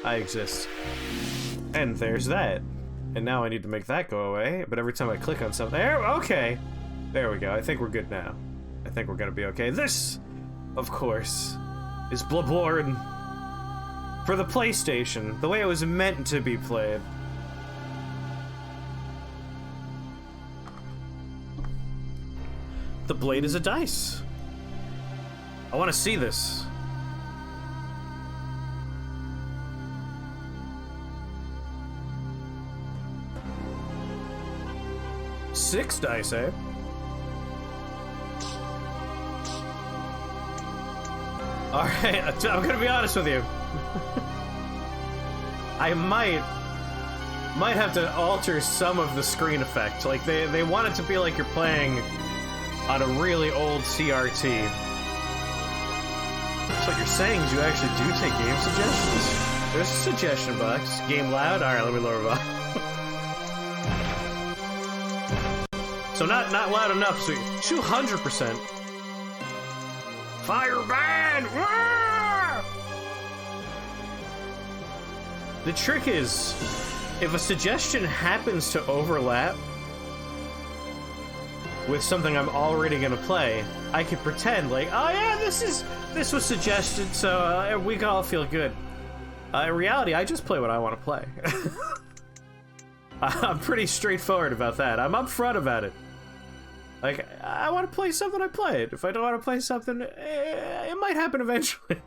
I exist. And there's that. And now I need to make that go away, but every time I click on something... There, okay! There we go, I think we're good now. I think we're gonna be okay. This, of course, is Bloodborne for the PlayStation, the way it was meant to be played. The blade is a dice. I want to see this. Six dice, eh? Alright, I'm gonna be honest with you. I might have to alter some of the screen effect. Like, they want it to be like you're playing on a really old CRT. So what you're saying is you actually do take game suggestions? There's a suggestion box. Game loud? Alright, let me lower volume. So not loud enough, so 200%. Fire ban! The trick is, if a suggestion happens to overlap with something I'm already gonna play, I could pretend like, oh yeah, this was suggested, so we all feel good. In reality, I just play what I want to play. I'm pretty straightforward about that. I'm upfront about it. Like, I want to play something, I play it. If I don't want to play something, it might happen eventually.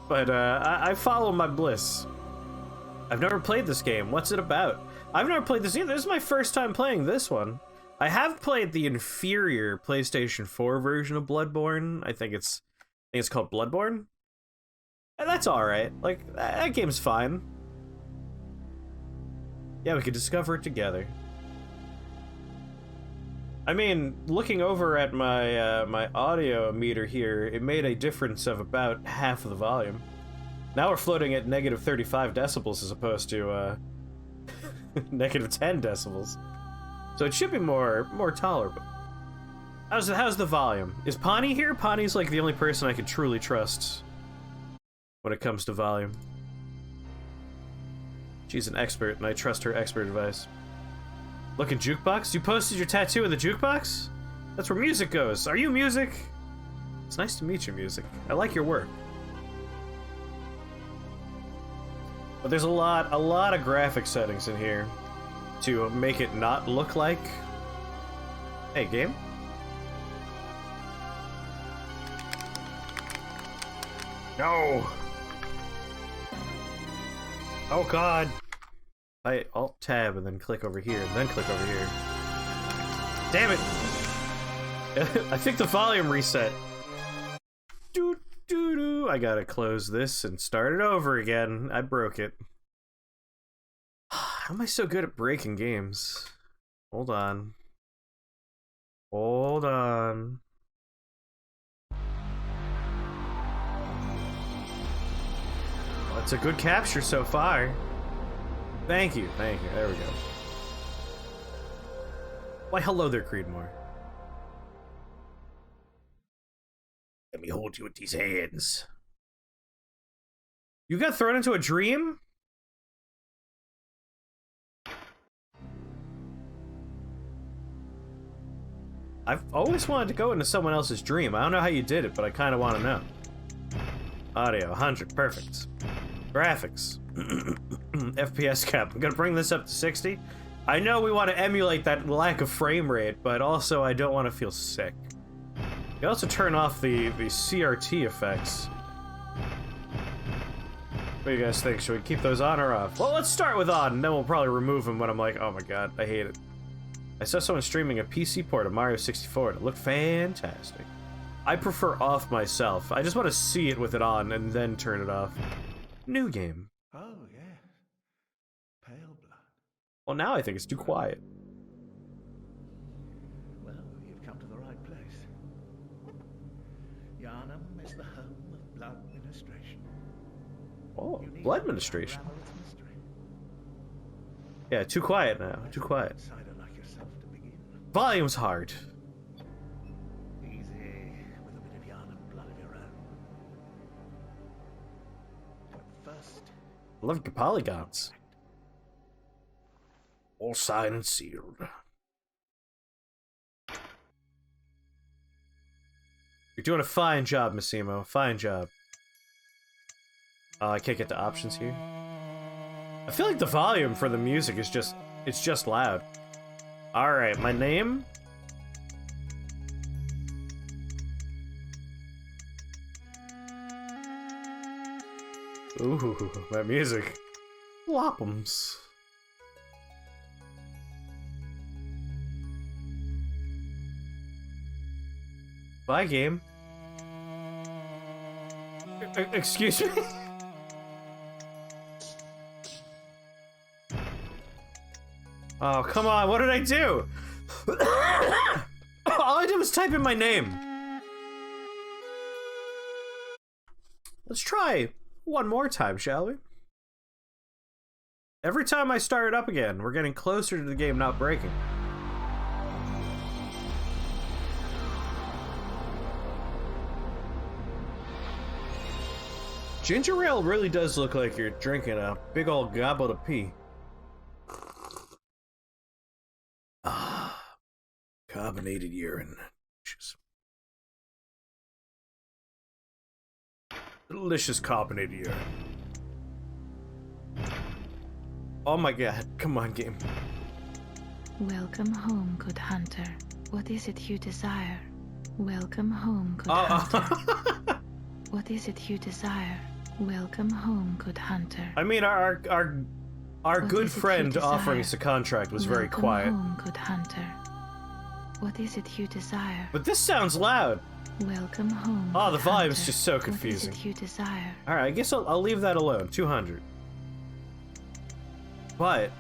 But I follow my bliss. I've never played this game. What's it about? I've never played this either. This is my first time playing this one. I have played the inferior PlayStation 4 version of Bloodborne. I think it's called Bloodborne. And that's alright. Like, that game's fine. Yeah, we could discover it together. I mean, looking over at my my audio meter here, it made a difference of about half of the volume. Now we're floating at negative 35 decibels as opposed to negative 10 decibels. So it should be more tolerable. How's the volume? Is Pawnee here? Pawnee's like the only person I can truly trust when it comes to volume. She's an expert, and I trust her expert advice. Look at jukebox. You posted your tattoo in the jukebox? That's where music goes. Are you music? It's nice to meet you, music. I like your work. But there's a lot of graphic settings in here to make it not look like... Hey, game? No! Oh god! I Alt-Tab and then click over here, and then click over here. Damn it! I think the volume reset. Doo-doo-doo. I gotta close this and start it over again. I broke it. How am I so good at breaking games? Hold on. Hold on. Well, it's a good capture so far. Thank you, there we go. Why, hello there, Creedmoor. Let me hold you with these hands. You got thrown into a dream? I've always wanted to go into someone else's dream. I don't know how you did it, but I kind of want to know. Audio, 100, perfect. Graphics. FPS cap. I'm gonna bring this up to 60. I know we want to emulate that lack of frame rate, but also I don't want to feel sick. You can also turn off the CRT effects. What do you guys think? Should we keep those on or off? Well, let's start with on, and then we'll probably remove them when I'm like, oh my god, I hate it. I saw someone streaming a PC port of Mario 64, and it looked fantastic. I prefer off myself. I just want to see it with it on, and then turn it off. New game. Oh, yes. Pale blood. Well, now I think it's too quiet. Well, you've come to the right place. YHARNAM is the home of blood administration. Oh, blood administration. Yeah, too quiet now. Too quiet. Like yourself to begin. Volume's hard. Easy, with a bit of YHARNAM blood of your own. But first, I love polygons. All signed and sealed. You're doing a fine job, Massimo. Fine job. I can't get the options here. I feel like the volume for the music is just... it's just loud. Alright, my name? Ooh, that music. Loppums. Bye, game. Excuse me? Oh, come on, what did I do? All I did was type in my name. Let's try one more time, shall we? Every time I start it up again, we're getting closer to the game not breaking. Ginger ale really does look like you're drinking a big old goblet of pee. Ah, carbonated urine. Delicious carbonated urine. Oh my god, come on, game. Welcome home, good hunter. What is it you desire? Welcome home, good hunter. What is it you desire? Welcome home, good hunter. I mean, our good friend offering us a contract was very quiet. Welcome home, good hunter. What is it you desire? But this sounds loud. Welcome home. Oh, the good volume's hunter. just so confusing. What is it you desire? Alright, I guess I'll leave that alone. 200. But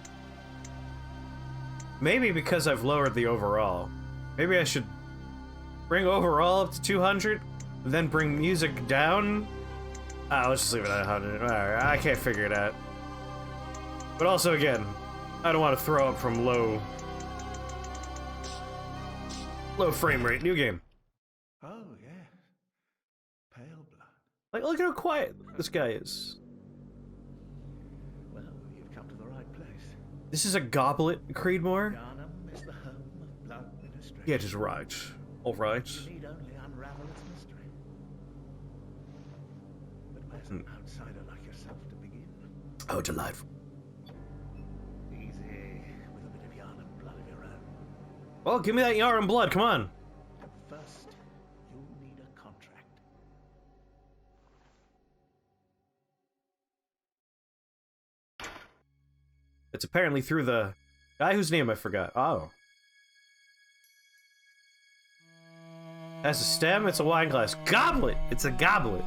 maybe because I've lowered the overall, maybe I should bring overall up to 200, then bring music down? Let's just leave it at 100. Alright, I can't figure it out. But also, again, I don't want to throw up from low frame rate. New game. Oh, yes. Pale blood. Like, look at how quiet this guy is. Well, you've come to the right place. This is a goblet, Creedmoor? YHARNAM is the home of blood ministration. Yeah, just right. Alright. You need only unravel its mystery. But where's an outsider like yourself to begin? Oh, delightful. Easy, with a bit of yarn and blood of your own. Well, give me that yarn and blood, come on. But first, you'll need a contract. It's apparently through the guy whose name I forgot. Oh. Has a stem, it's a wine glass. Goblet! It's a goblet.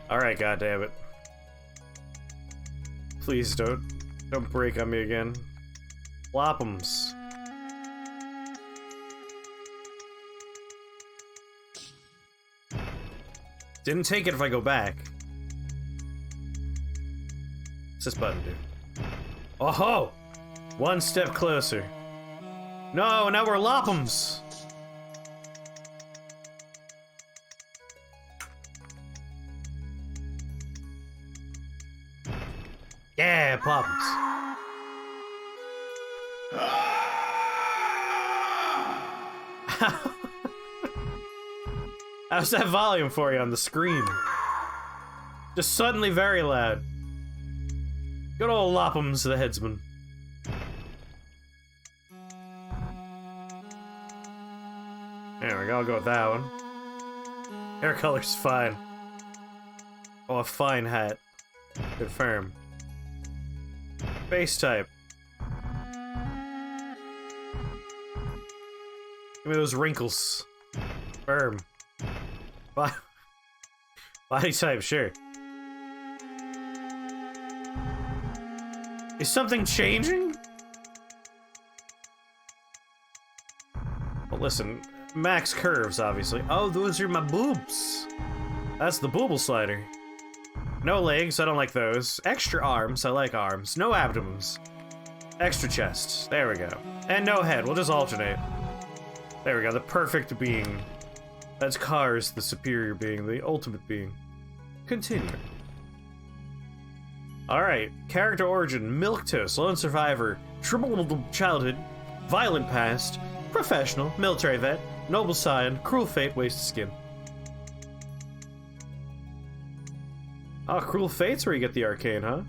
Alright, goddammit. Please don't break on me again. Flop'ems. Didn't take it if I go back. What's this button do? Oh ho! One step closer. No, now we're Lop'ems! Yeah, Plop'ems. How's that volume for you on the screen? Just suddenly very loud. Good old Lop'ems, the headsman. There we go, I'll go with that one. Hair color's fine. Oh, a fine hat. Confirm. Base type. Give me those wrinkles. Firm. Body type, sure. Is something changing? Well, listen. Max curves, obviously. Oh, those are my boobs. That's the booble slider. No legs, I don't like those. Extra arms, I like arms. No abdomens. Extra chest. There we go. And no head, we'll just alternate. There we go, the perfect being. That's Cars, the superior being, the ultimate being. Continue. Alright, character origin, milquetoast, lone survivor, troubled childhood, violent past, professional, military vet, noble scion, cruel fate, wasted skin. Oh, cruel fate's where you get the arcane, huh?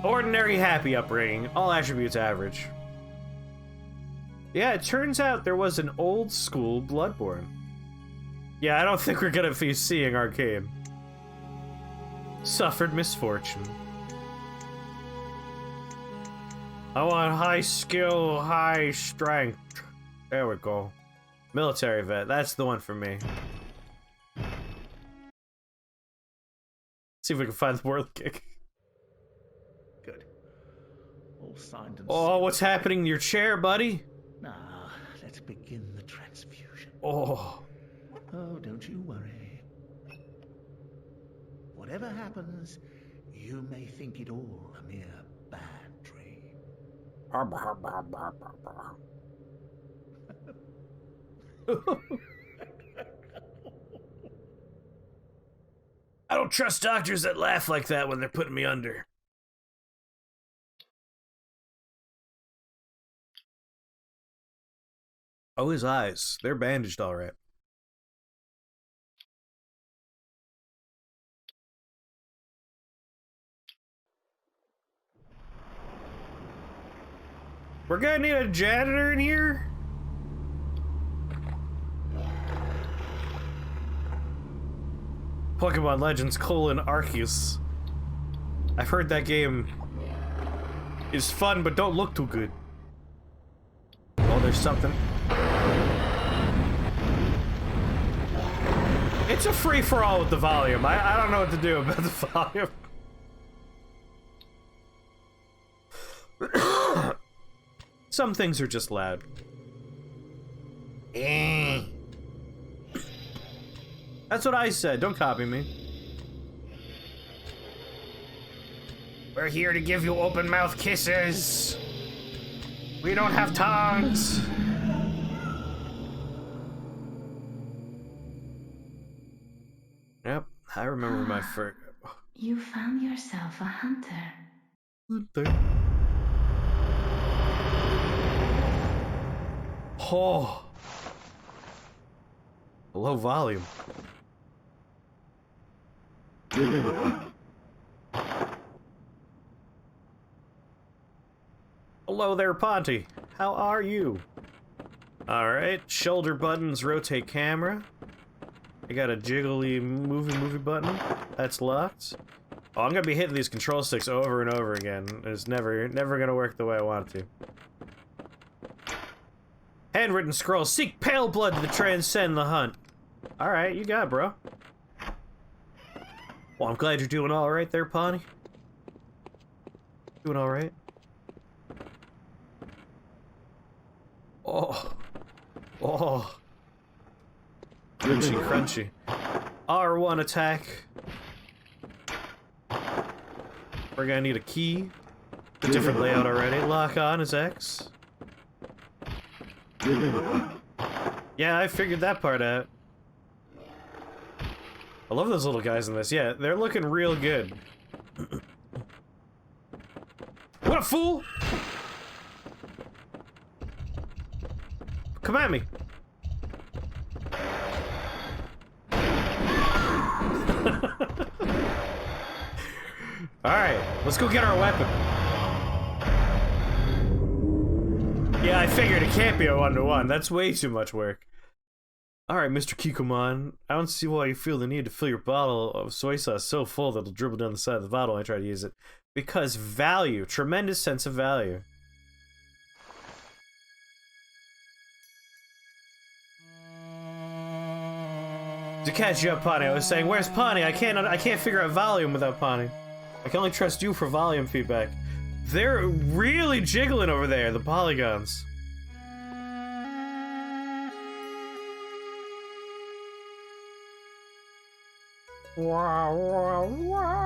Ordinary happy upbringing, all attributes average. Yeah, it turns out there was an old school Bloodborne. Yeah, I don't think we're gonna be seeing arcane. Suffered misfortune. I want high skill, high strength. There we go. Military vet, that's the one for me. See if we can find the world kick. Good. All signed and Oh, sealed. what's happening in your chair, buddy? Now, let's begin the transfusion. Oh. Oh, don't you worry. Whatever happens, you may think it all a mere bad dream. I don't trust doctors that laugh like that when they're putting me under. Oh, his eyes. They're bandaged all right. We're gonna need a janitor in here? Pokemon Legends: Arceus. I've heard that game is fun, but don't look too good. Oh, there's something. It's a free-for-all with the volume. I don't know what to do about the volume. Some things are just loud. That's what I said. Don't copy me. We're here to give you open mouth kisses. We don't have tongues. Yep, I remember my first. You found yourself a hunter. Oh. Low volume. Hello there, Ponty. How are you? Alright, shoulder buttons rotate camera. I got a jiggly movie button. That's locked. Oh, I'm gonna be hitting these control sticks over and over again. It's never gonna work the way I want it to. Handwritten scroll. Seek pale blood to transcend the hunt. Alright, you got it, bro. Well, I'm glad you're doing alright there, Pawnee. Doing alright? Oh. Oh. Crunchy, crunchy. R1 attack. We're gonna need a key. A different layout already. Lock on is X. Yeah, I figured that part out. I love those little guys in this. Yeah, they're looking real good. What a fool! Come at me. Alright, let's go get our weapon. Yeah, I figured it can't be a 1-to-1. That's way too much work. Alright, Mr. Kikumon, I don't see why you feel the need to fill your bottle of soy sauce so full that it'll dribble down the side of the bottle when I try to use it. Because value. Tremendous sense of value. To catch you up, Pawnee, I was saying, where's Pawnee? I can't figure out volume without Pawnee. I can only trust you for volume feedback. They're really jiggling over there, the polygons. Wow, wow, wow.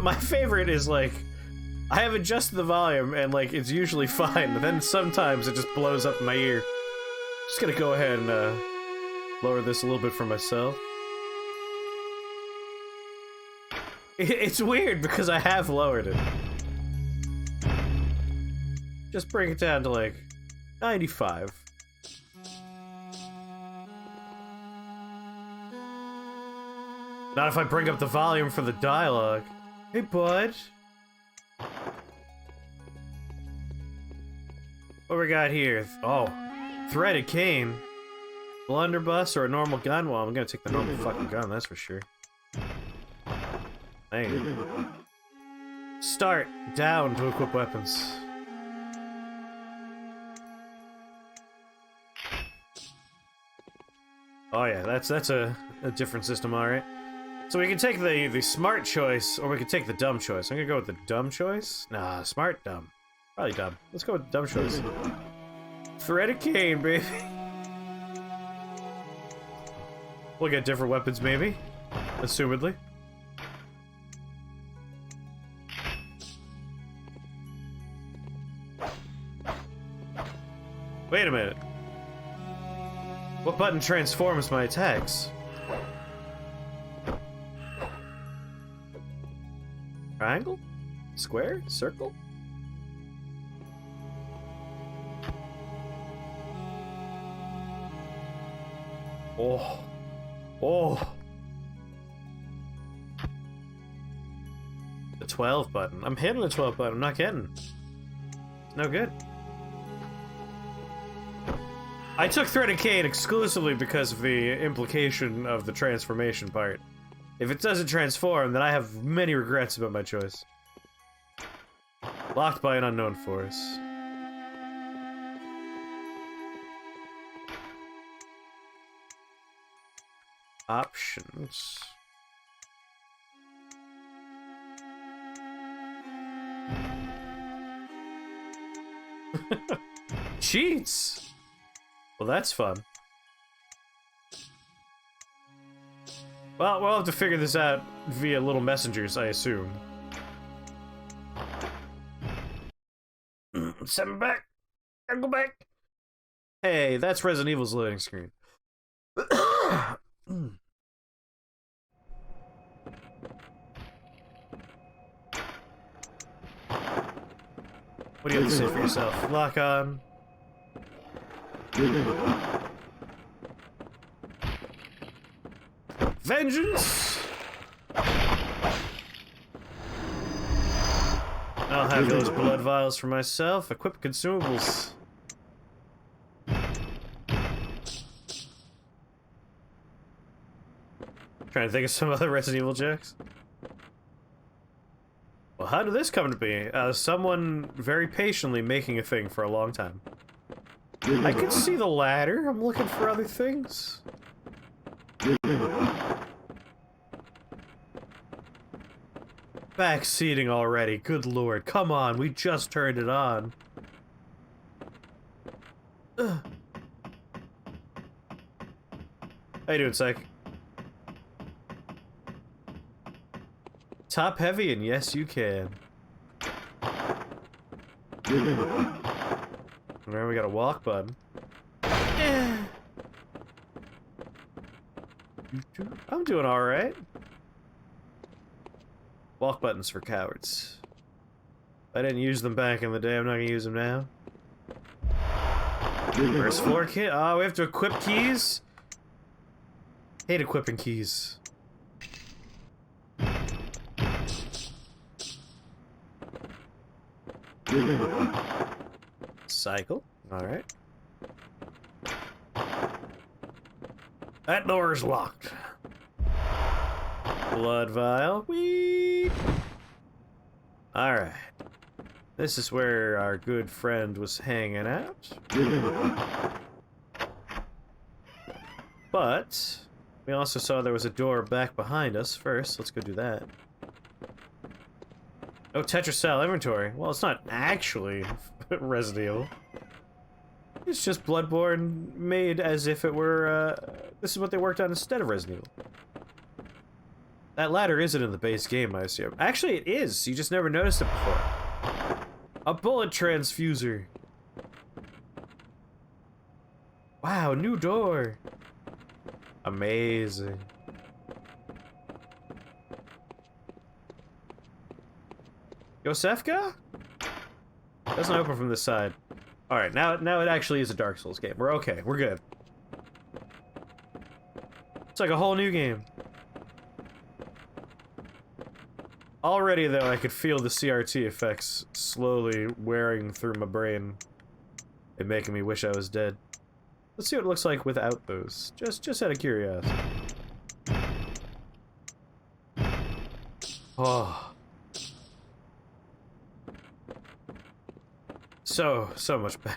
My favorite is like, I have adjusted the volume and like it's usually fine, but then sometimes it just blows up in my ear. Just gonna go ahead and lower this a little bit for myself. It's weird because I have lowered it. Just bring it down to like 95. Not if I bring up the volume for the dialogue. Hey, bud. What we got here? Oh, threaded cane. Blunderbuss or a normal gun? Well, I'm gonna take the normal fucking gun, that's for sure. Dang it. Start down to equip weapons. Oh yeah, that's a different system, alright. So we can take the smart choice, or we can take the dumb choice. I'm gonna go with the dumb choice. Nah, smart, dumb. Probably dumb. Let's go with the dumb choice. Threaded cane, baby. We'll get different weapons, maybe. Assumedly. Wait a minute. What button transforms my attacks? Triangle? Square? Circle? Oh. Oh. The 12 button. I'm hitting the 12 button. I'm not getting. It's no good. I took Threaded Cane exclusively because of the implication of the transformation part. If it doesn't transform, then I have many regrets about my choice. Locked by an unknown force. Options. Cheats! Well, that's fun. Well, we'll have to figure this out via little messengers, I assume. Send me back! Gotta go back! Hey, that's Resident Evil's loading screen. What do you have to say for yourself? Lock on. Vengeance! I'll have those blood vials for myself. Equip consumables. Trying to think of some other Resident Evil jokes. Well, how did this come to be? Someone very patiently making a thing for a long time. I can see the ladder. I'm looking for other things. Backseating already. Good lord. Come on. We just turned it on. Ugh. How you doing, Psych? Top heavy, and yes, you can. There we got a walk button. I'm doing alright. Walk buttons for cowards. I didn't use them back in the day, I'm not gonna use them now. First floor key? Oh, we have to equip keys? Hate equipping keys. Cycle. Alright. That door is locked. Blood vial. Whee! Alright. This is where our good friend was hanging out. But we also saw there was a door back behind us first. Let's go do that. Oh, Tetracell inventory. Well, it's not actually Resident Evil. It's just Bloodborne made as if it were, this is what they worked on instead of Resident Evil. That ladder isn't in the base game, I assume. Actually, it is. You just never noticed it before. A bullet transfuser. Wow, new door. Amazing. Yosefka? Doesn't open from this side. Alright, now it actually is a Dark Souls game. We're okay. We're good. It's like a whole new game. Already, though, I could feel the CRT effects slowly wearing through my brain and making me wish I was dead. Let's see what it looks like without those. Just out of curiosity. Oh. So much better.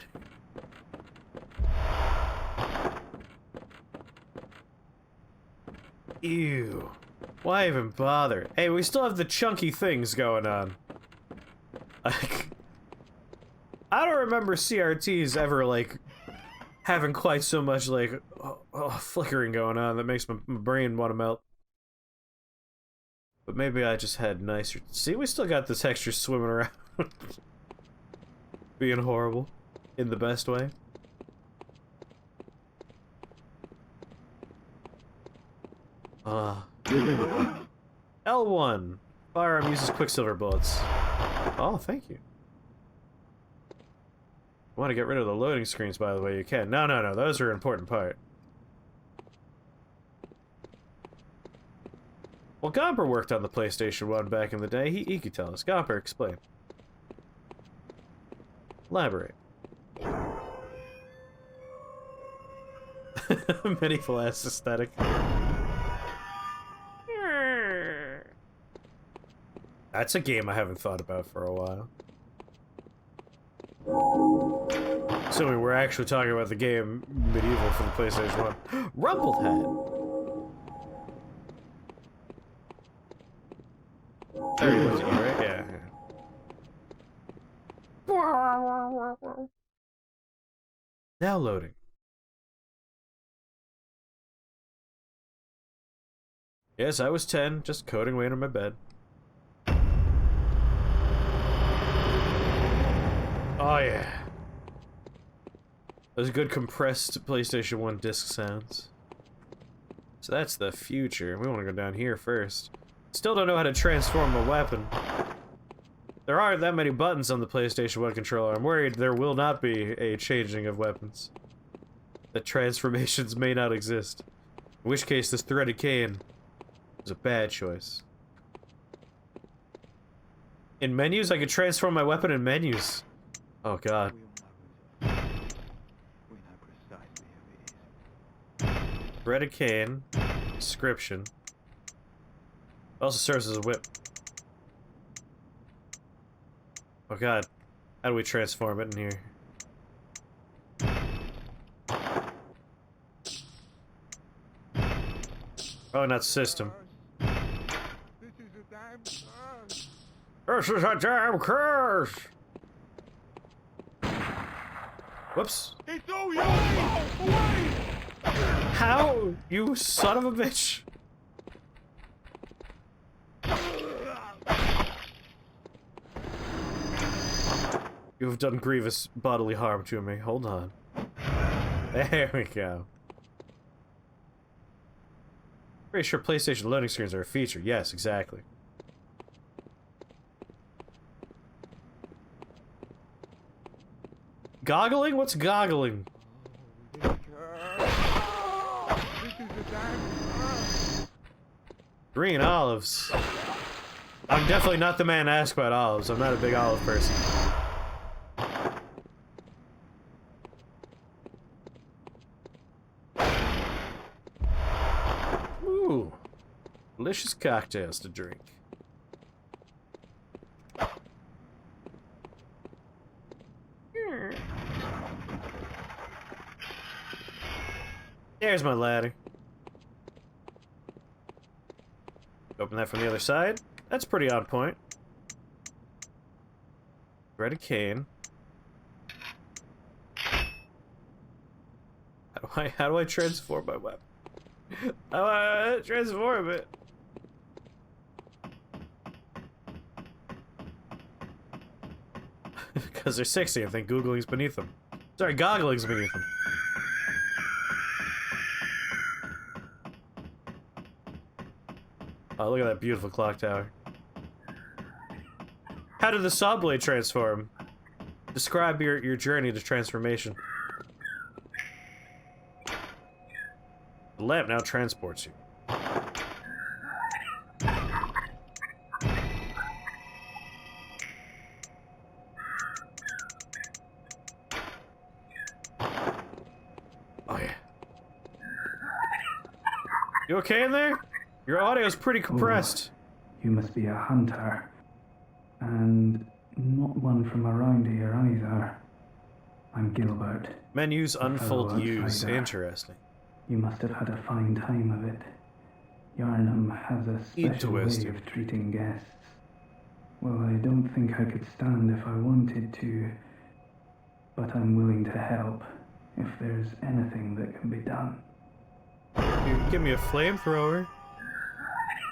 Ew. Why even bother? Hey, we still have the chunky things going on. Like, I don't remember CRTs ever, like, having quite so much, like, flickering going on that makes my brain want to melt. But maybe I just had nicer... See, we still got the textures swimming around. Being horrible. In the best way. L1. Firearm uses quicksilver bullets. Oh, thank you. Want to get rid of the loading screens, by the way, you can. No, those are an important part. Well, Gomper worked on the PlayStation 1 back in the day. He could tell us. Gomper, explain. Elaborate. Medieval ass aesthetic. That's a game I haven't thought about for a while. Assuming we're actually talking about the game Medieval for the PlayStation 1. Rumpled Hat! There was it, right? Yeah. Now loading. Yes, I was 10, just coding away under my bed. Oh yeah. Those good compressed PlayStation 1 disc sounds. So that's the future. We want to go down here first. Still don't know how to transform a weapon. There aren't that many buttons on the PlayStation 1 controller. I'm worried there will not be a changing of weapons. That transformations may not exist. In which case, this threaded cane is a bad choice. In menus, I could transform my weapon in menus. Oh god. Threaded cane. Description. Also serves as a whip. Oh god. How do we transform it in here? Oh, not system. This is a damn curse! Whoops. It's all yours! Away! How? You son of a bitch! You have done grievous bodily harm to me. Hold on. There we go. Pretty sure PlayStation loading screens are a feature. Yes, exactly. Goggling? What's goggling? Green olives. I'm definitely not the man to ask about olives. I'm not a big olive person. Ooh. Delicious cocktails to drink. There's my ladder. Open that from the other side. That's pretty on point. Threaded cane. How do I transform my weapon? How do I transform it? Because they're 60 and think Googling's beneath them. Sorry, goggling's beneath them. Oh, look at that beautiful clock tower. How did the saw blade transform? Describe your journey to transformation. The lamp now transports you. Oh yeah. You okay in there? Your audio's pretty compressed. Oh, you must be a hunter. And not one from around here either. I'm Gilbert. Menus unfold fellow use. outsider. Interesting. You must have had a fine time of it. YHARNAM has a special way Interesting. of treating guests. Well, I don't think I could stand if I wanted to, but I'm willing to help if there's anything that can be done. You give me a flamethrower.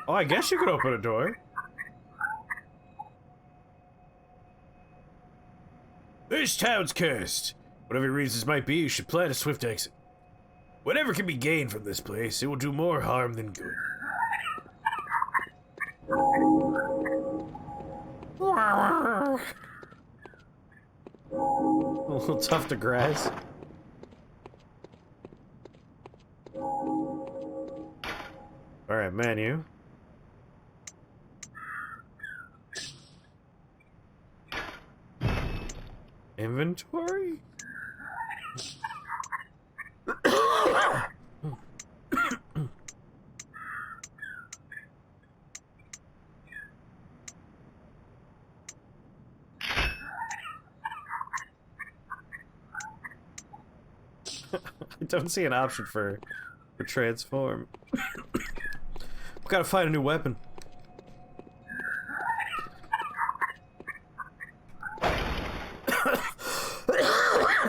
Oh, I guess you could open a door. This town's cursed. Whatever your reasons might be, you should plan a swift exit. Whatever can be gained from this place, it will do more harm than good. A little tough to grass. Alright, menu. Inventory? I don't see an option for transform. We've got to find a new weapon.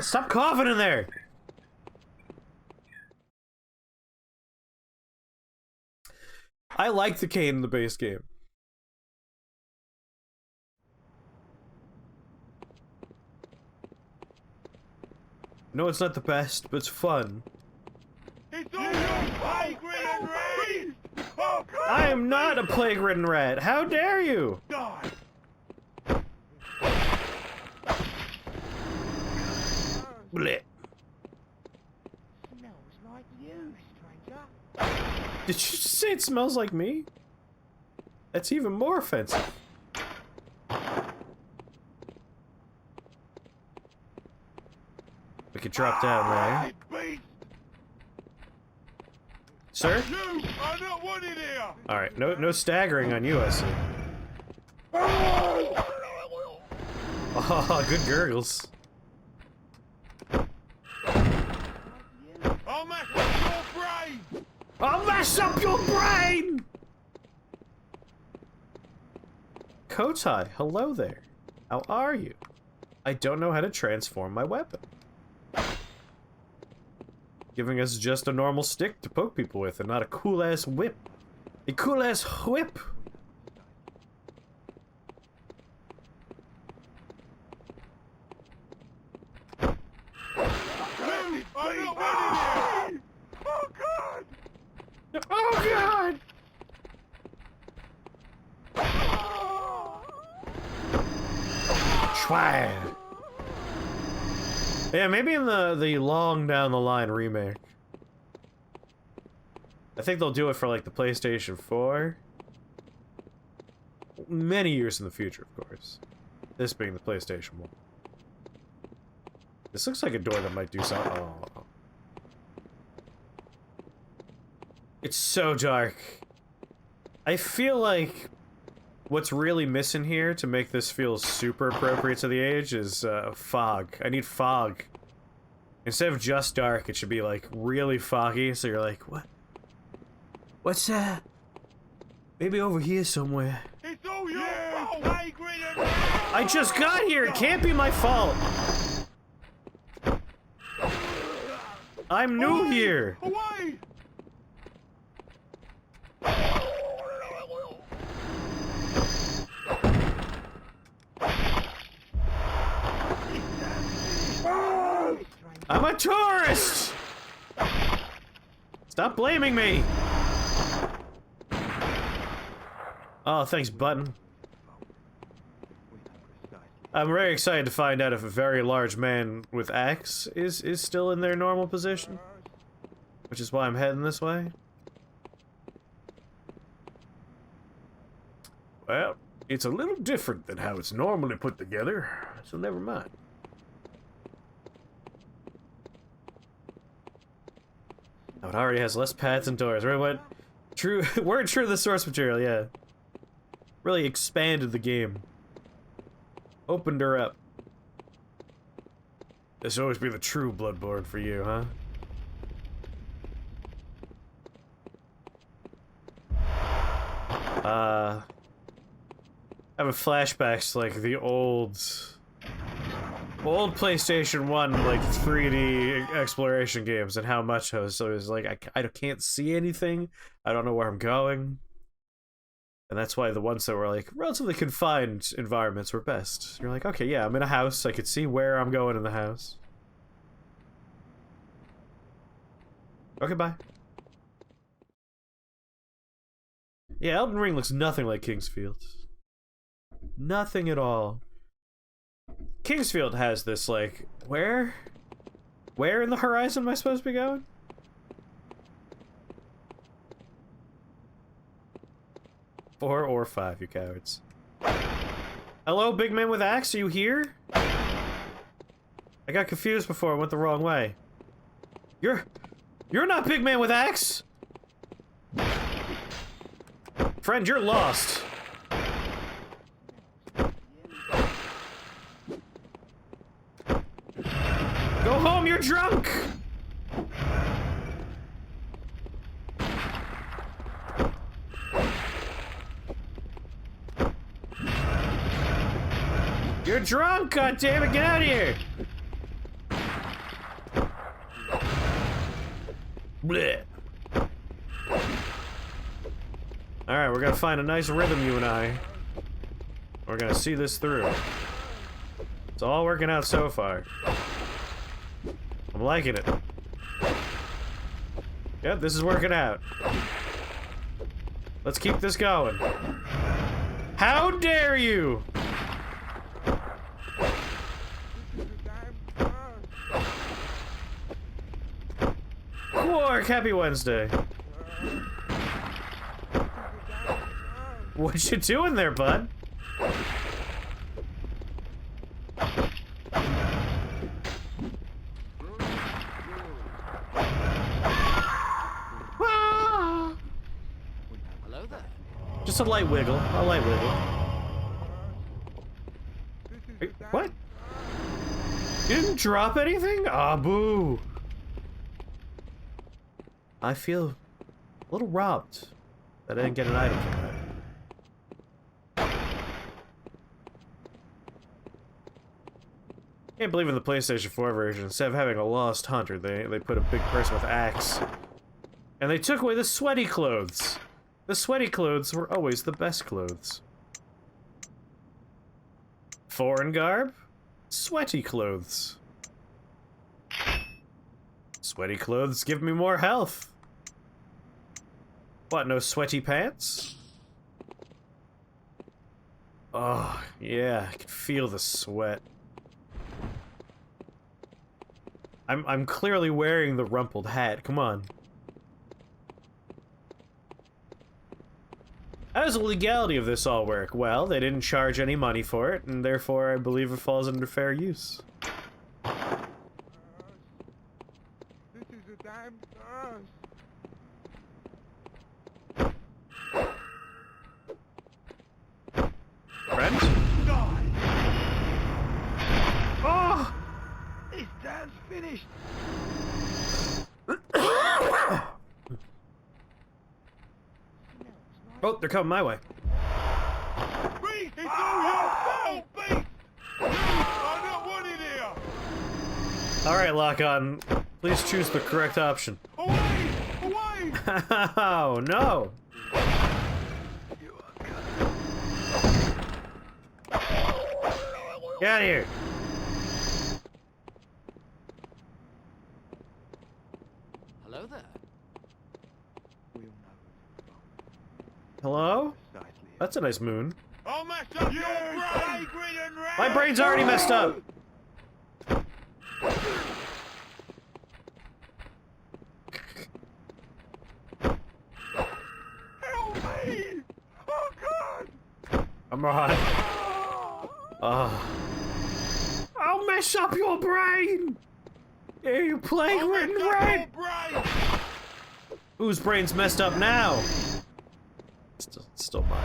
Stop coughing in there! I like the cane in the base game. No, it's not the best, but it's fun. It's all your plague-ridden raid! Oh, God! I am not a plague-ridden rat. How dare you? Die! Blech. Smells like you, stranger. Did you just say it smells like me? That's even more offensive. We could drop down, right? Beast! Sir? You are not wanted here! Alright, no staggering on you, I see. Oh, good gurgles. I'll mess up your brain! I'll mess up your brain! Kotai, hello there. How are you? I don't know how to transform my weapon. Giving us just a normal stick to poke people with and not a cool-ass whip. A cool-ass whip! You are not wanted here! Oh, God! Oh god! Schwein! Yeah, maybe in the long down the line remake. I think they'll do it for like the PlayStation 4. Many years in the future, of course. This being the PlayStation 1. This looks like a door that might do something. Oh. It's so dark. I feel like what's really missing here to make this feel super appropriate to the age is fog. I need fog. Instead of just dark, it should be like really foggy, so you're like, what? What's that? Maybe over here somewhere. It's all your fault! Plague-ridden! I just got here, it can't be my fault! I'm new here! Away! a tourist! Stop blaming me! Oh, thanks, button. I'm very excited to find out if a very large man with axe is still in their normal position. Which is why I'm heading this way. Well, it's a little different than how it's normally put together, so never mind. Oh, it already has less paths and doors. Right, what? True, word true to the source material, yeah. Really expanded the game. Opened her up. This will always be the true Bloodborne for you, huh? I have flashbacks to, like, the old PlayStation 1, like, 3D exploration games and how much I was like, I can't see anything, I don't know where I'm going. And that's why the ones that were, like, relatively confined environments were best. You're like, okay, yeah, I'm in a house, I could see where I'm going in the house. Okay, bye. Yeah, Elden Ring looks nothing like Kingsfield. Nothing at all. Kingsfield has this, like, where in the horizon am I supposed to be going? Four or five, you cowards. Hello, big man with axe, are you here? I got confused before, I went the wrong way. You're not big man with axe! Friend, you're lost. Go home, you're drunk! You're drunk, goddammit, get out of here! Blech. Alright, we're gonna find a nice rhythm, you and I. We're gonna see this through. It's all working out so far. I'm liking it. Yep, this is working out. Let's keep this going. How dare you! Quark, happy Wednesday. What you doing there, bud? Hello there. Just a light wiggle. A light wiggle. Wait, what? You didn't drop anything? Ah, boo. I feel a little robbed that I didn't get an item from that. Can't believe in the PlayStation 4 version, instead of having a lost hunter, they put a big person with axe. And they took away the sweaty clothes. The sweaty clothes were always the best clothes. Foreign garb? Sweaty clothes. Sweaty clothes give me more health. What, no sweaty pants? Oh, yeah, I can feel the sweat. I'm clearly wearing the rumpled hat, come on. How does the legality of this all work? Well, they didn't charge any money for it, and therefore I believe it falls under fair use. This is a damn curse. Friend? Die! Oh! This damn's finished. Oh, they're coming my way. Beast! It's all your fault, Beast! I don't want it here! Alright, Lock-On. Please choose the correct option. Away! Away! Oh, no! Get out of here! We'll know who's at fault. Hello? Precisely. That's a nice moon. I'll mess up your brain, green and red! My brain's already messed up! Help me! Oh, God! I'm alright. I'll mess up your brain! You play I'll red mess and up red! your brain! Whose brain's messed up now? Still mine.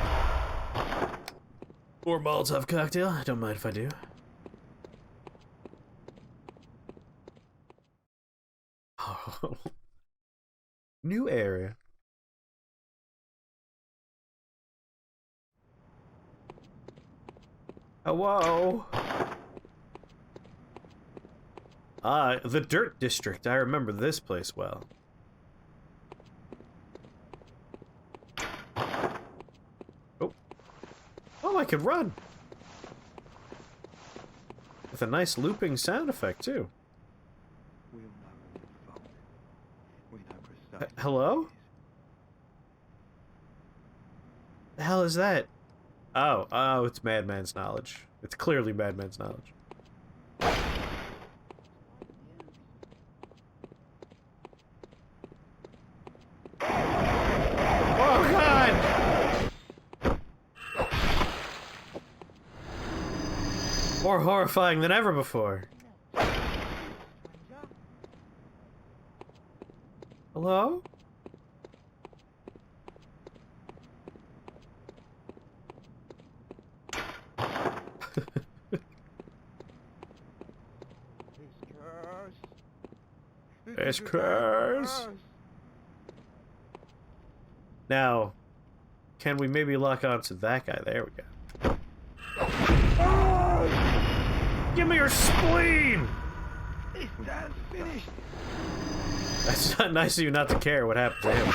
Or Molotov cocktail. I don't mind if I do. Oh. New area. Hello. The Dirt District. I remember this place well. Oh. Oh, I can run. With a nice looping sound effect, too. We'll know who's at fault. We know precisely. Hello? The hell is that? Oh, it's Madman's knowledge. It's clearly Madman's knowledge. Oh God! More horrifying than ever before. Hello? It's curse. Now, can we maybe lock onto that guy? There we go. Give me your spleen! That's finished. That's not nice of you not to care what happened to him.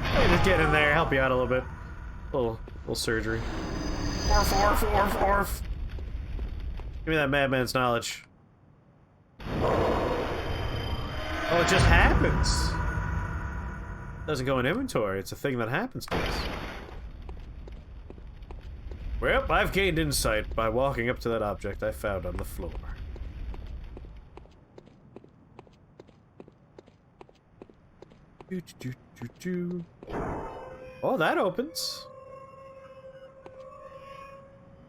Hey, just get in there, help you out a little bit. Little surgery. Orf, orf, orf, orf. Give me that Madman's knowledge. Oh, it just happens. It doesn't go in inventory, it's a thing that happens to us. Well, I've gained insight by walking up to that object I found on the floor. Oh, that opens.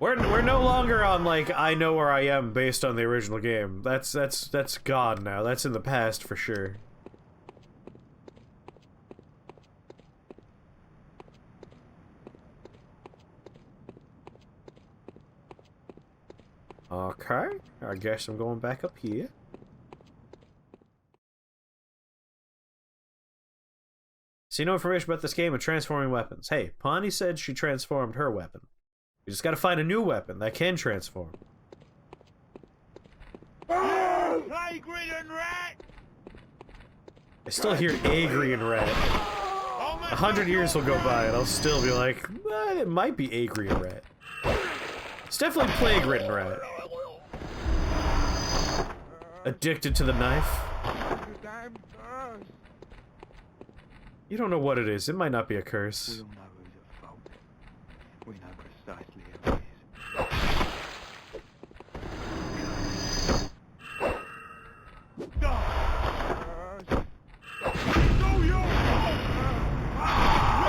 We're no longer on, like, I know where I am based on the original game. That's gone now. That's in the past for sure. Okay, I guess I'm going back up here. See no information about this game of transforming weapons. Hey, Pawnee said she transformed her weapon. We just gotta find a new weapon that can transform. Hey, green and red! I still hear a green rat. 100 years will go by and I'll still be like, it might be a green rat. It's definitely plague-ridden rat. Addicted to the knife. You don't know what it is. It might not be a curse. We'll know who's at fault. We know precisely who it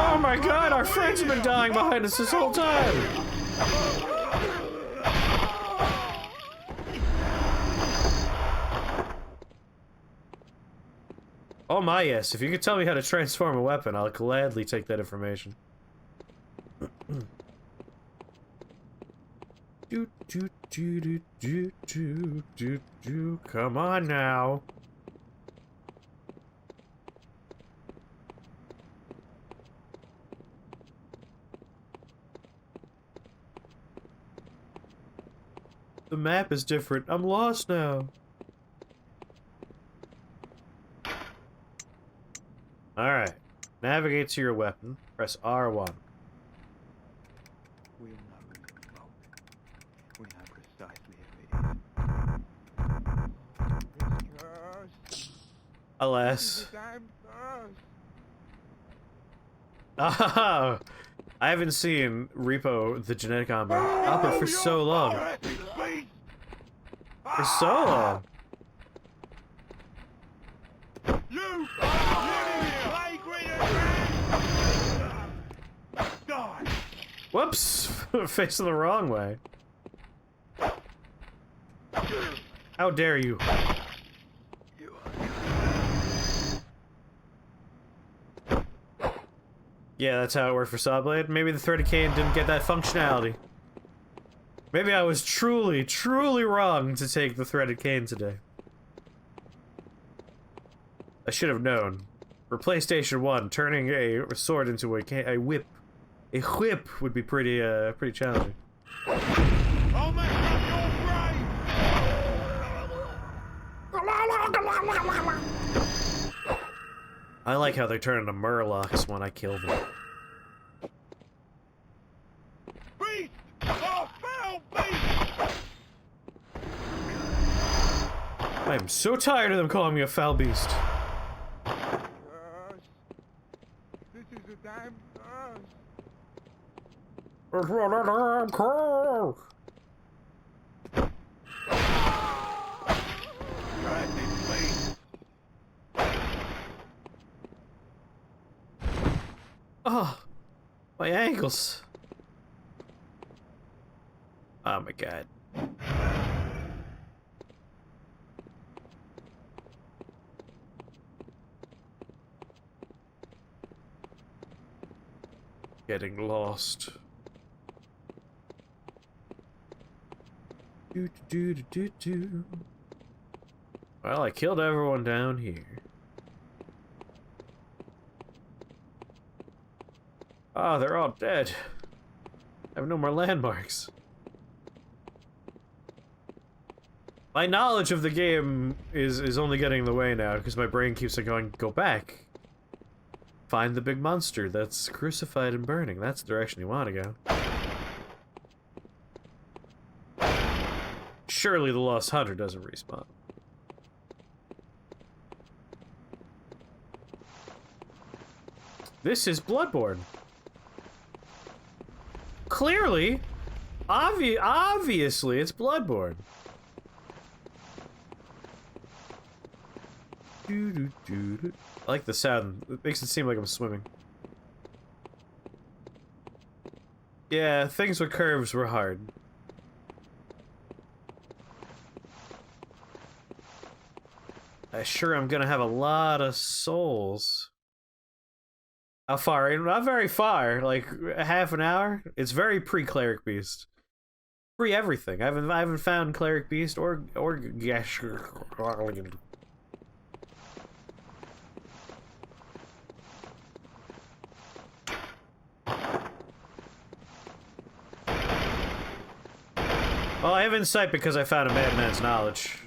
Oh my God, our friends have been dying behind us this whole time. Oh my, yes. If you could tell me how to transform a weapon, I'll gladly take that information. Come on now. The map is different. I'm lost now. Alright. Navigate to your weapon. Press R1. We'll know who's at fault. We know precisely who it is. Alas. Damn thirst. Oh, I haven't seen Repo the genetic opera for so long. For so long. You! Die! Whoops! Facing the wrong way. How dare you? Yeah, that's how it worked for Sawblade. Maybe the threaded cane didn't get that functionality. Maybe I was truly, truly wrong to take the threaded cane today. I should have known. For PlayStation 1, turning a sword into a whip. A whip would be pretty challenging. I'll mess up your brain! I like how they turn into murlocs when I kill them. Beast! Oh, foul beast! I am so tired of them calling me a foul beast. Yes. This is a damn thirst. It's what a damn curse. Dragging beast! Oh, my ankles. Oh my god. Getting lost. Do do do do do. Well, I killed everyone down here. Ah, they're all dead. I have no more landmarks. My knowledge of the game is only getting in the way now because my brain keeps on going, go back. Find the big monster that's crucified and burning. That's the direction you want to go. Surely the Lost Hunter doesn't respawn. This is Bloodborne. Clearly, obviously, it's Bloodborne. I like the sound. It makes it seem like I'm swimming. Yeah, things with curves were hard. I sure am gonna have a lot of souls. How far? Not very far. Like half an hour. It's very pre-cleric beast. Pre everything. I haven't found cleric beast or gash. Well, I have insight because I found a madman's knowledge.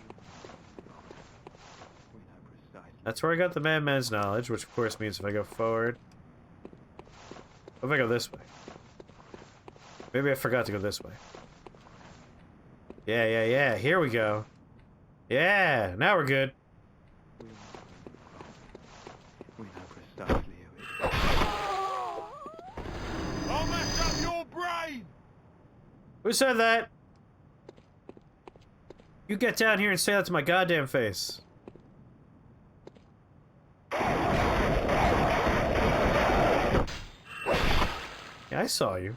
That's where I got the madman's knowledge, which of course means if I go forward. What if I go this way? Maybe I forgot to go this way. Yeah. Here we go. Yeah, now we're good. We know precisely who it is. I'll mess up your brain! Who said that? You get down here and say that to my goddamn face. Yeah, I saw you.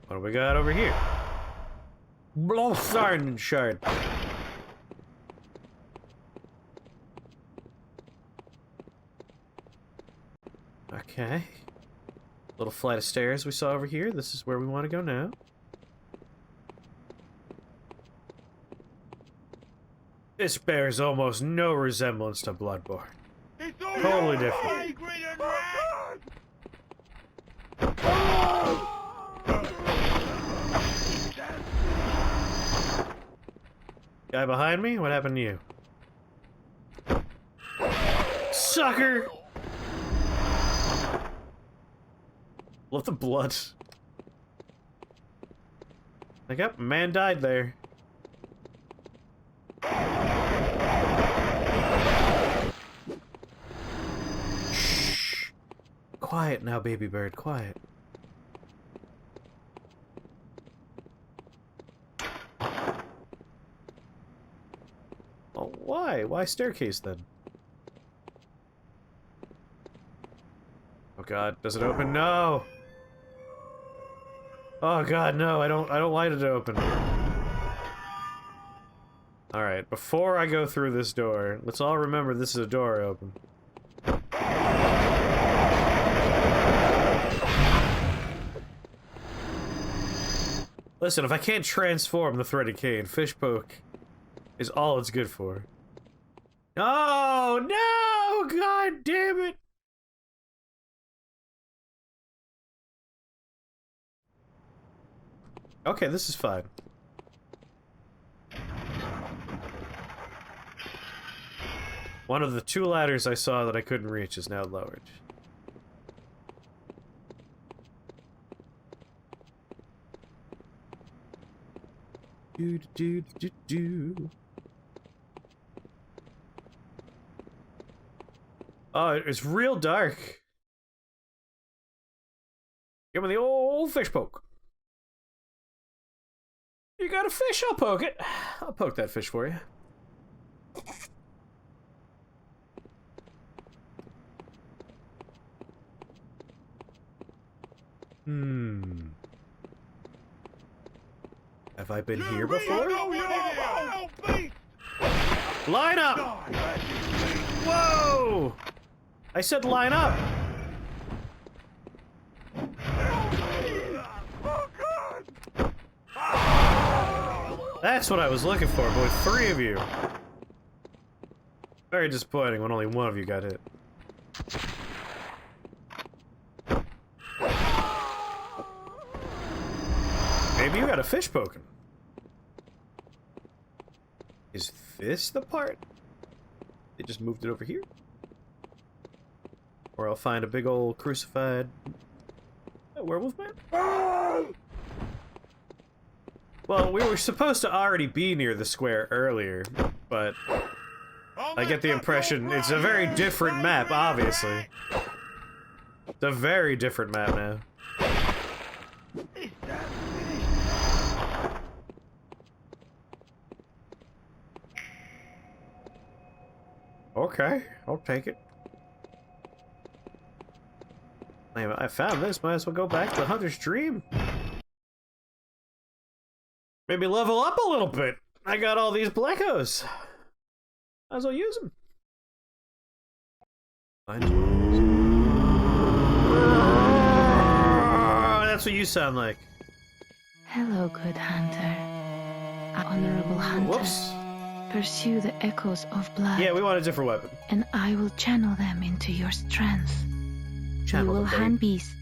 What do we got over here? Bloodborne shard. Okay. Little flight of stairs we saw over here. This is where we want to go now. This bears almost no resemblance to Bloodborne. It's all Totally your different. vagrant and rat! Guy behind me? What happened to you? Sucker! Love the blood. Like, yep, man died there. Shh. Quiet now, baby bird, quiet. Oh, why? Why staircase then? Oh god, does it open? No! Oh god, no, I don't like it to open. Alright, before I go through this door, let's all remember this is a door I open. Listen, if I can't transform the threaded cane, fish poke is all it's good for. Oh no! God damn it! Okay, this is fine. One of the 2 ladders I saw that I couldn't reach is now lowered. Do do do do. Oh, it's real dark. Give me the old fish poke. You got a fish? I'll poke it. I'll poke that fish for you. Have I been here before? Line up! Whoa! I said line up! That's what I was looking for, but with 3 of you. Very disappointing when only 1 of you got hit. Maybe you got a fish poking. Is this the part? They just moved it over here? Or I'll find a big old crucified werewolf man? Well, we were supposed to already be near the square earlier, but I get the impression it's a very different map, obviously. It's a very different map now. Okay, I'll take it. I found this, might as well go back to the Hunter's Dream. Maybe level up a little bit. I got all these Blackos. Might as well use them. That's what you sound like. Hello, good hunter. Honorable hunter. Whoops. Pursue the echoes of blood. Yeah, we want a different weapon. And I will channel them into your strength. Channel you will them, hunt beasts.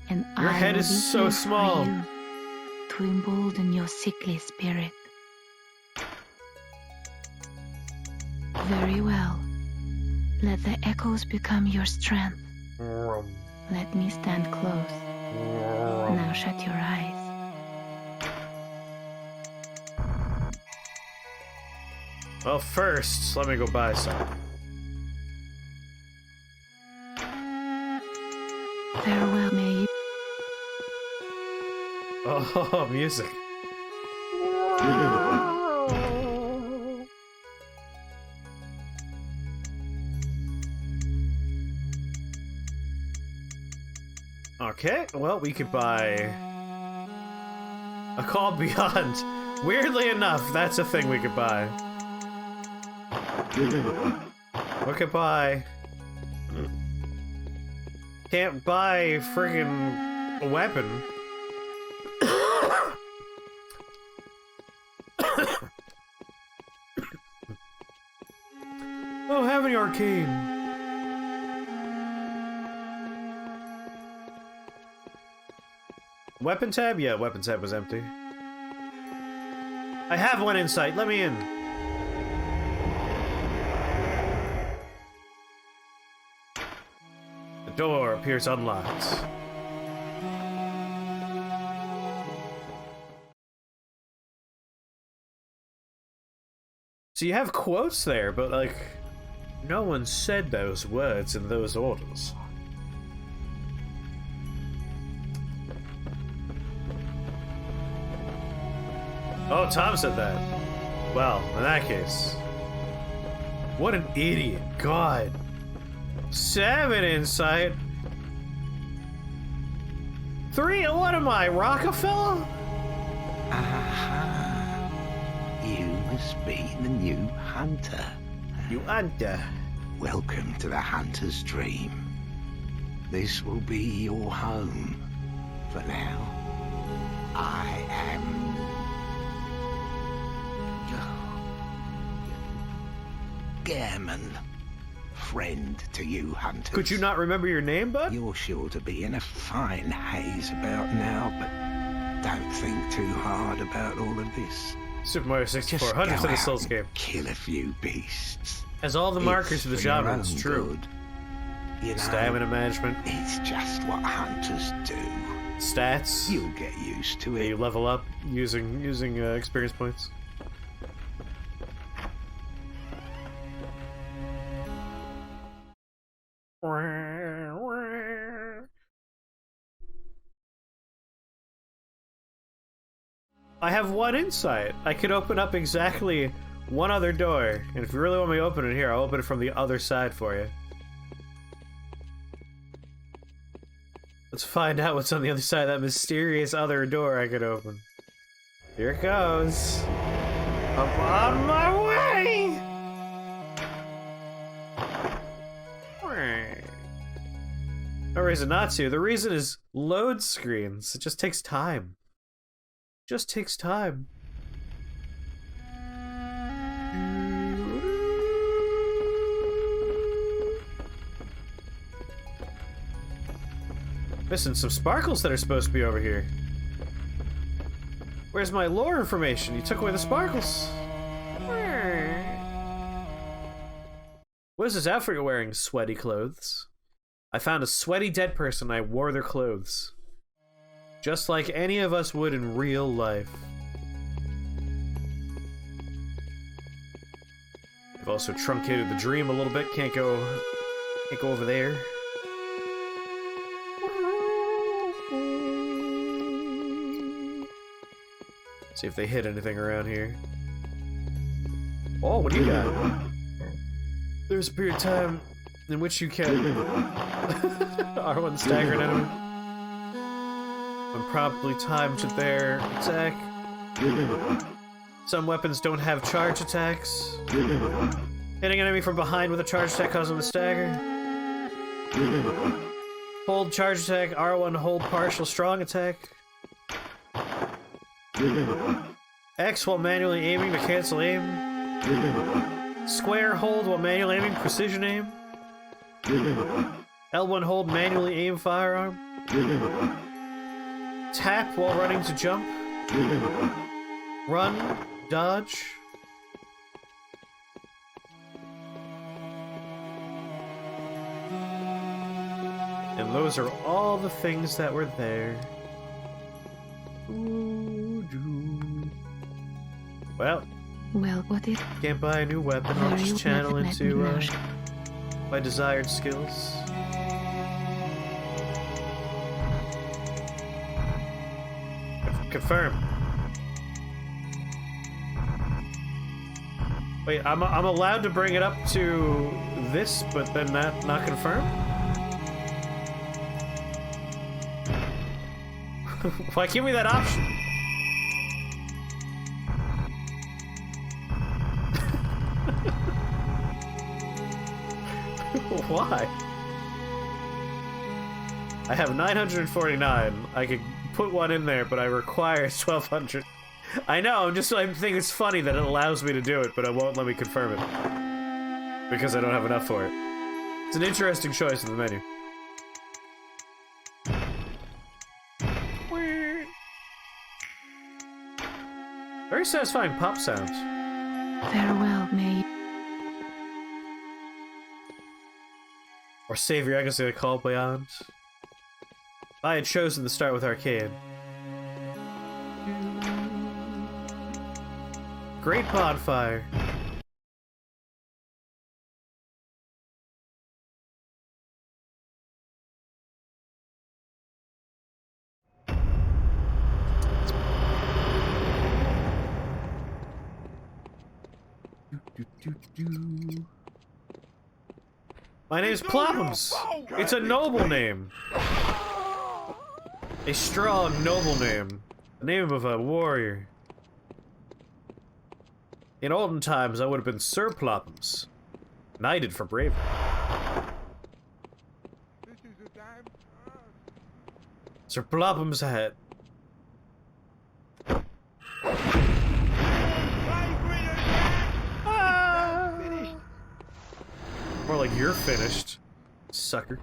And Your I head will is be so here small. for you, to embolden your sickly spirit. Very well. Let the echoes become your strength. Let me stand close. Now shut your eyes. Well, first, let me go buy some. Farewell, may you. Oh, music. Okay, well, we could buy a Call Beyond. Weirdly enough, that's a thing we could buy. We could buy... Can't buy friggin' a weapon. Oh, have any arcane. Weapon tab? Yeah, weapon tab was empty. I have one in sight. Let me in. The door appears unlocked. So you have quotes there, but like, no one said those words in those orders. Oh, Tom said that. Well, in that case. What an idiot. God. 7 insight. 3, what am I, Rockefeller? Aha. You must be the new hunter. You hunter. Welcome to the hunter's dream. This will be your home. For now, I am... Gammon. Friend to you hunters. Could you not remember your name, bud? You're sure to be in a fine haze about now, but don't think too hard about all of this. Super Mario 64, Just 100% go a out Souls and game. kill a few beasts. Has all the markers It's of the for your genre, it's own true. good. You know, Stamina management, it's just what hunters do. stats. You'll get used to You it. level up using experience points. I have 1 insight. I could open up exactly 1 other door, and if you really want me to open it here, I'll open it from the other side for you. Let's find out what's on the other side of that mysterious other door I could open. Here it goes. I'm on my way! No reason not to. The reason is load screens. It just takes time. Just takes time. Missing some sparkles that are supposed to be over here. Where's my lore information? You took away the sparkles. What is this outfit you're wearing? Sweaty clothes. I found a sweaty dead person and I wore their clothes. Just like any of us would in real life. I've also truncated the dream a little bit. Can't go over there. See if they hit anything around here. Oh, what do you got? There's a period of time in which you can R1 stagger an enemy. When properly timed to their attack. Some weapons don't have charge attacks. Hitting an enemy from behind with a charge attack causes them to stagger. Hold charge attack, R1 hold partial strong attack. X while manually aiming to cancel aim. Square hold while manually aiming, precision aim. L1 hold, manually aim firearm. Tap while running to jump. Run, dodge. And those are all the things that were there. Well, what is... can't buy a new weapon, I'll just channel into my desired skills. Confirm. Wait, I'm allowed to bring it up to this, but then not confirm? Why give me that option? Why? I have 949. I could put one in there, but I require 1200. I know, I think it's funny that it allows me to do it, but it won't let me confirm it. Because I don't have enough for it. It's an interesting choice in the menu. Very satisfying pop sounds. Farewell, May. Or Savior, I guess I call beyond. I had chosen to start with Arcade. Great bonfire. My name's Ploppums. It's a noble name. A strong, noble name. The name of a warrior. In olden times, I would have been Sir Ploppums. Knighted for bravery. This is a damn... Sir Ploppums ahead. More like you're finished, sucker.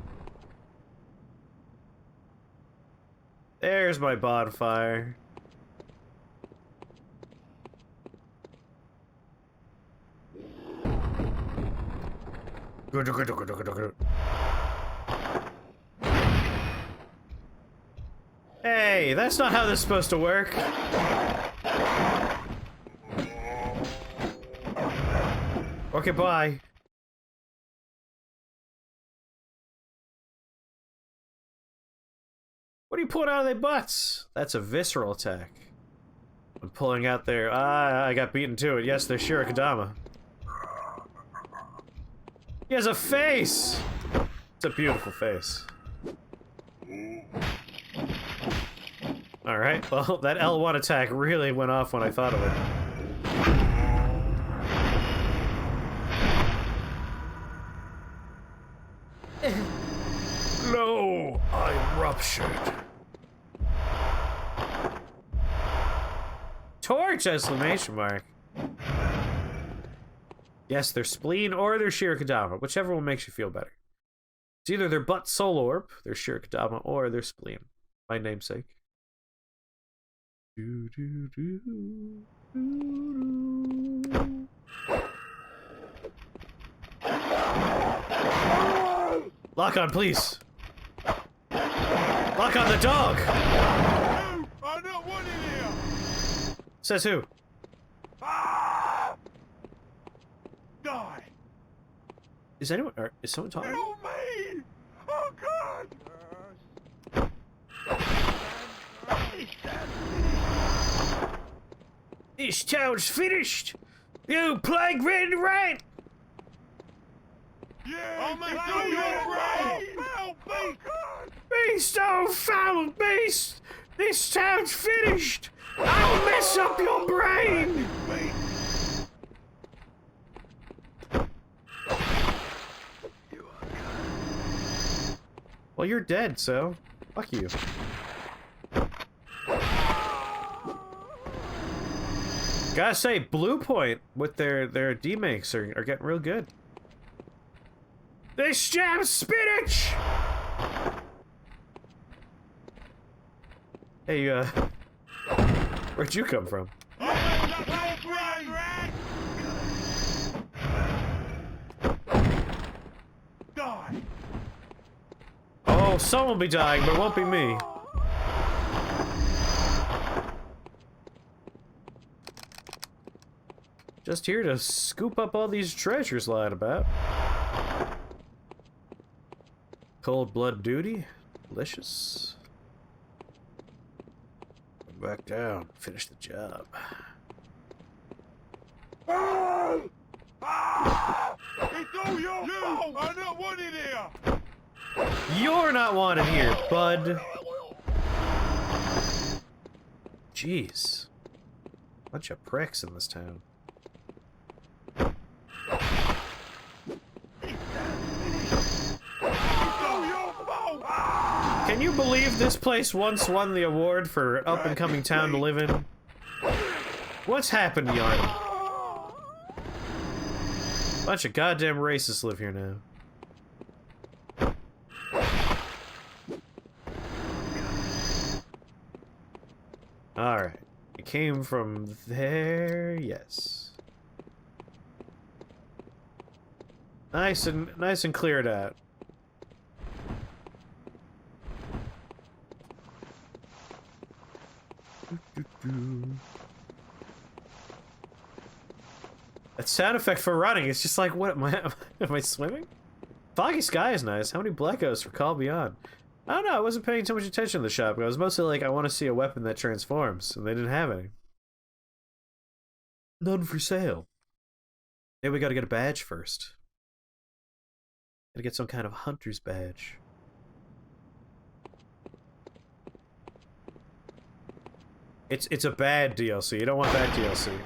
There's my bonfire. Hey, that's not how this is supposed to work. Okay, bye. What do you pull out of their butts? That's a visceral attack. I'm pulling out their... I got beaten to it. Yes, they're Shirokadama. He has a face! It's a beautiful face. Alright, well, that L1 attack really went off when I thought of it. No, I'm ruptured. Torch! Exclamation mark. Yes, their spleen or their Shirokadama, whichever one makes you feel better. It's either their butt soul orb, their Shirokadama, or their spleen. My namesake. Do, do, do, do, do. Lock on, please. Lock on the dog. No, I'm not wanted here. Says who? Ah! Die. Is anyone? Is someone talking? Help me! Oh God! This town's finished. You plague-ridden rat! Yeah, I'll make you your help me! Beast, oh foul beast! This town's finished! I'll mess up your brain! Well, you're dead, so fuck you. Gotta say, Blue Point with their demakes are getting real good. This jam spinach! Hey, where'd you come from? Die! Oh, someone will be dying, but it won't be me. Just here to scoop up all these treasures lying about. Cold blood duty, delicious. Come back down, finish the job. It's all your fault! I'm not wanted here! You're not wanted here, bud. Jeez. Bunch of pricks in this town. Can you believe this place once won the award for up-and-coming town to live in? What's happened to YHARNAM? Bunch of goddamn racists live here now. Alright. It came from there, yes. Nice and cleared out. That sound effect for running, it's just like, what, am I swimming? Foggy sky is nice. How many black ghosts for Call Beyond? I don't know, I wasn't paying too much attention to the shop. I was mostly like, I want to see a weapon that transforms, and they didn't have any. None for sale. Maybe we gotta get a badge first. Gotta get some kind of hunter's badge. It's a bad DLC. You don't want that DLC.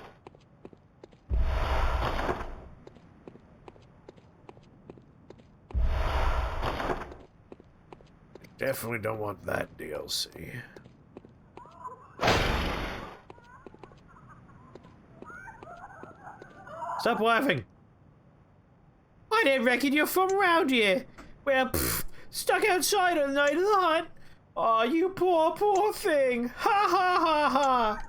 Definitely don't want that DLC. Stop laughing! I didn't reckon you're from around here. Well, stuck outside on the night of the hunt. Aw, you poor, poor thing. Ha ha ha ha.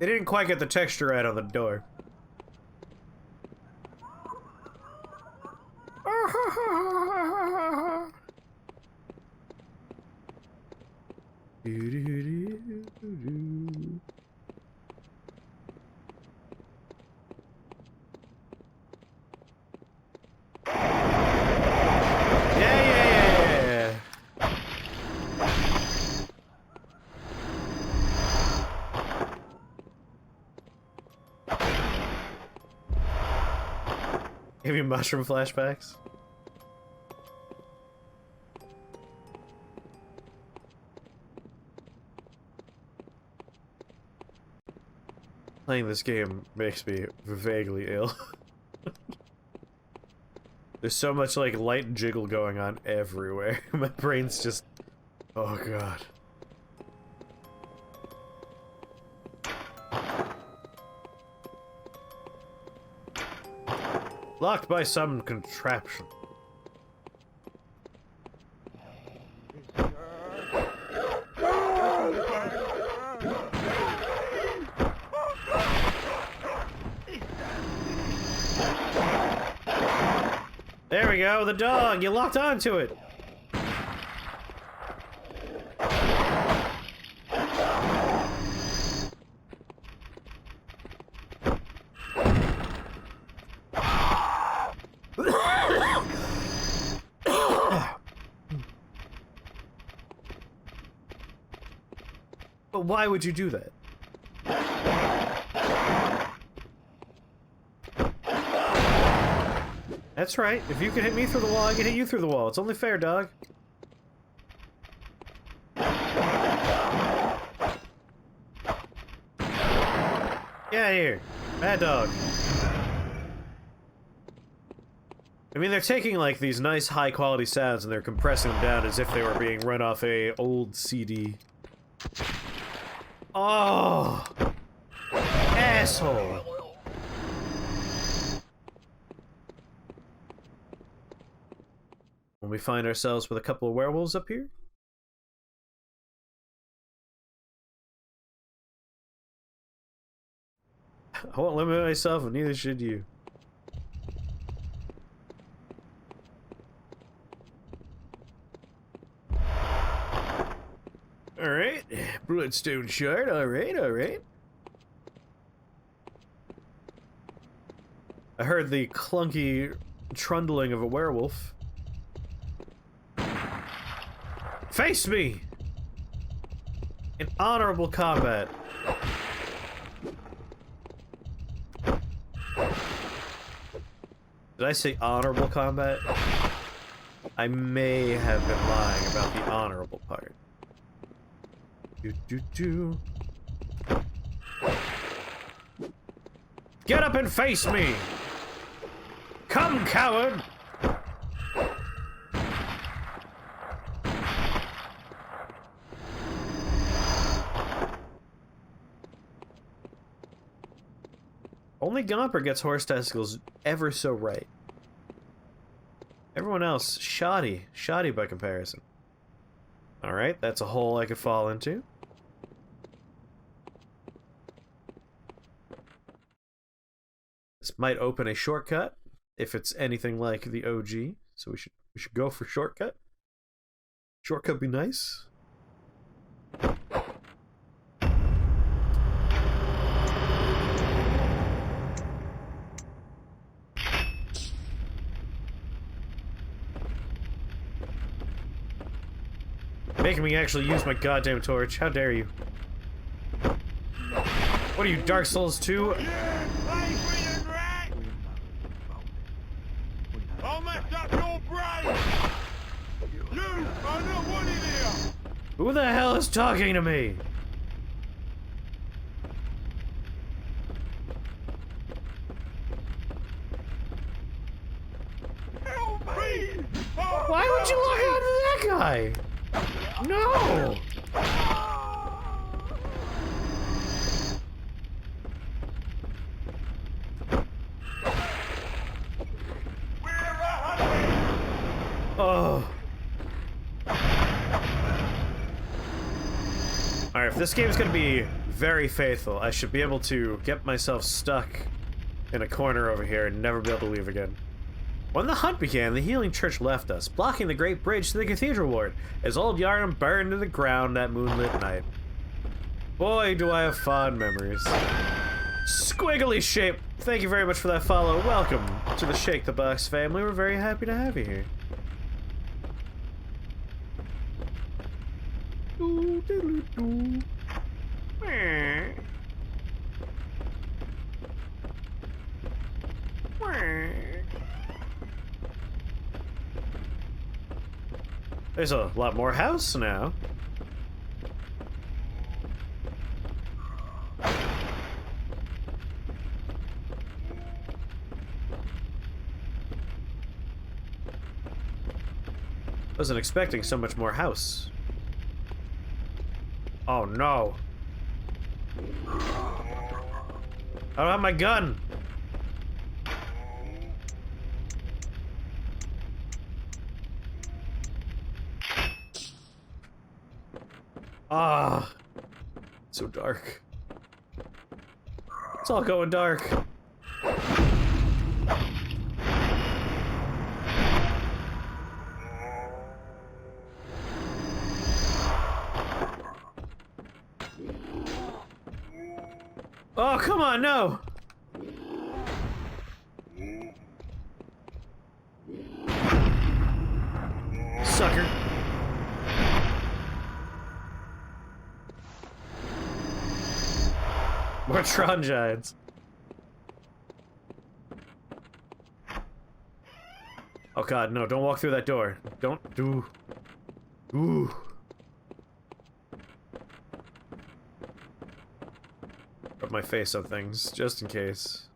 They didn't quite get the texture right on the door. Yeah. Give you mushroom flashbacks? Playing this game makes me vaguely ill. There's so much, like, light jiggle going on everywhere. My brain's just... oh, God. Locked by some contraption. There we go, the dog! You locked onto it! But why would you do that? That's right. If you can hit me through the wall, I can hit you through the wall. It's only fair, dog. Get out of here. Bad dog. I mean, they're taking, like, these nice high-quality sounds and they're compressing them down as if they were being run off a old CD. Oh! Asshole! When we find ourselves with a couple of werewolves up here? I won't limit myself, and neither should you. Alright, bloodstone shard, alright. I heard the clunky trundling of a werewolf. Face me! In honorable combat. Did I say honorable combat? I may have been lying about the honorable part. Get up and face me! Come, coward! Only Gomper gets horse testicles ever so right. Everyone else, shoddy. Shoddy by comparison. Alright, that's a hole I could fall into. This might open a shortcut, if it's anything like the OG. So we should go for shortcut. Shortcut be nice. Making me actually use my goddamn torch. How dare you? What are you, Dark Souls 2? Yeah, play with the rat! I'll mess up your brain! You are not wanted here! Who the hell is talking to me? Help me! Why would you look out to that guy? No! Oh. Alright, if this game's gonna be very faithful, I should be able to get myself stuck in a corner over here and never be able to leave again. When the hunt began, the healing church left us, blocking the great bridge to the cathedral ward, as old YHARNAM burned to the ground that moonlit night. Boy, do I have fond memories. Squiggly shape, thank you very much for that follow. Welcome to the Shake the Box family. We're very happy to have you here. There's a lot more house now. Wasn't expecting so much more house. Oh no. I don't have my gun. Ah, so dark. It's all going dark. Oh, come on, no! Sucker. More Tron Giants. Oh god, no, don't walk through that door. Don't do. Ooh. Rub my face on things, just in case.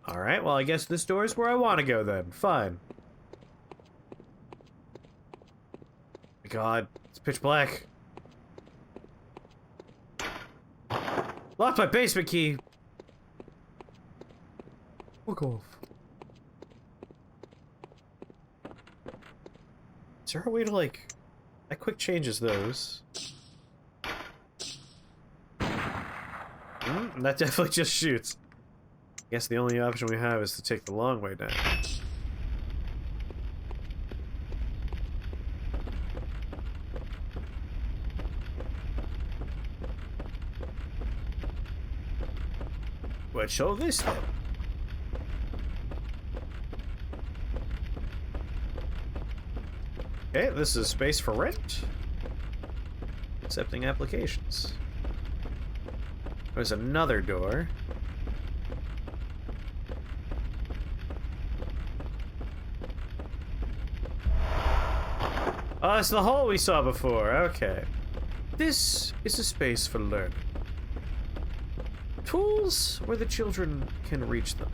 Alright, well I guess this door is where I want to go then. Fine. God, it's pitch black. Locked my basement key. Fuck off. Is there a way to like... That quick changes those. That definitely just shoots. I guess the only option we have is to take the long way down. Let's show this then. Okay, this is space for rent. Accepting applications. There's another door. Oh, it's the hole we saw before. Okay. This is a space for learning. Tools where the children can reach them.